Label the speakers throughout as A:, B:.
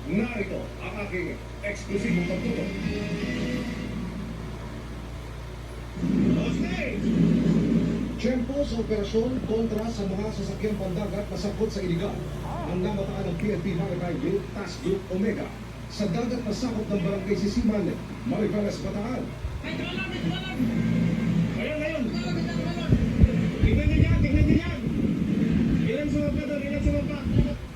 A: Narito ang aking eksklusibong pagtutok. Tiyempo sa operasyon kontra sa mga sasakyang pandagat na sakot sa iligal. Ang namataan ng PNP Maritime Group, Task Group Omega, sa dagat na sakop ng barangay Sisiman, Mariveles, Bataan. Ngayon. Tingnan niyo yan. Ilan sumapa doon, ilan sumapa.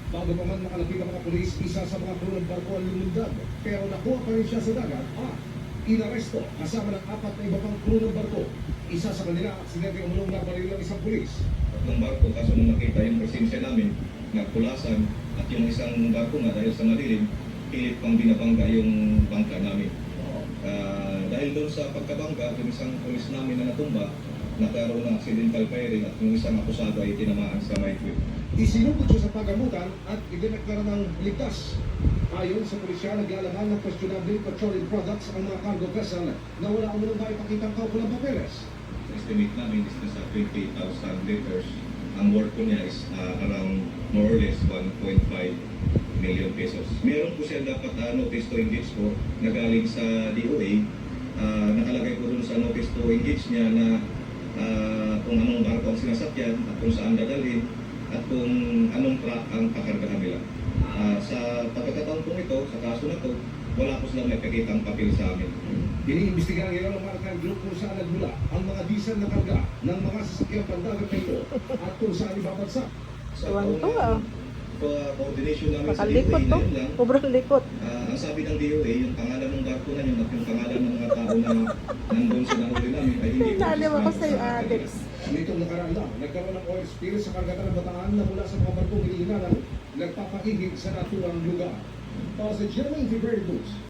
A: Bago pa man makalapit ang mga pulis, isa sa mga crew ng barko ang lumundag. Pero nakuha pa rin siya sa dagat inaresto kasama ng 4 na iba pang crew ng barko. Isa sa kanila, aksidente umulong na baril ng isang pulis.
B: Tatlong barko, kaso nung nakita yung presensya namin, nagpulasan, at yung isang barko nga dahil sa madilim, pilit pang binabangga yung bangka namin. Dahil doon sa pagkabangga, yung isang pulis namin na natumba, nagkaroon ng accidental firing at yung isang akusado ay tinamaan sa right wing.
A: Isinugod siya sa pagamutan at idineklara ng ligtas. Ayon sa pulisya, naglalaman ng questionable petroleum products ang mga cargo vessel na wala umunong maipakitang kaukulang papeles.
B: Estimate namin is nasa 20,000 liters. Ang worth ko niya is around more or less 1.5 million pesos. Meron po siya dapat notice to engage po na galing sa DOA. Nakalagay po dun sa notice to engage niya na kung anong barko ang sinasakyan at kung saan dadalhin at kung anong truck ang kakargahan nila. Sa pagkakataon po ito, sa kaso na to, wala po silang napakitang papel sa amin.
A: Iniimbestigahan ngayon ng Maritime Group kung saan nagmula ang mga diesel na karga ng mga sasakyang pandagat na ito at kung saan ibabagsak.
B: Sa
C: Ewan to
B: coordination namin sa
C: Makalikot
B: DOA
C: to.
B: na yun lang,
C: Sobrang likot.
B: ang sabi ng DOA, yung pangalan ng barko na yun at yung pangalan ng mga tao na nandun sa nahuli namin ay hindi po
C: Nalim ako
B: registrado
C: sa'yo,
B: sa
C: Alex.
B: kanila.
A: Nitong nakaraan lang, nagkaroon ng oil spill sa karagatan ng Bataan na mula sa mga barkong iniinalang nagpapahigit sa naturang lugar. Para sa Jeremy Viverdi News.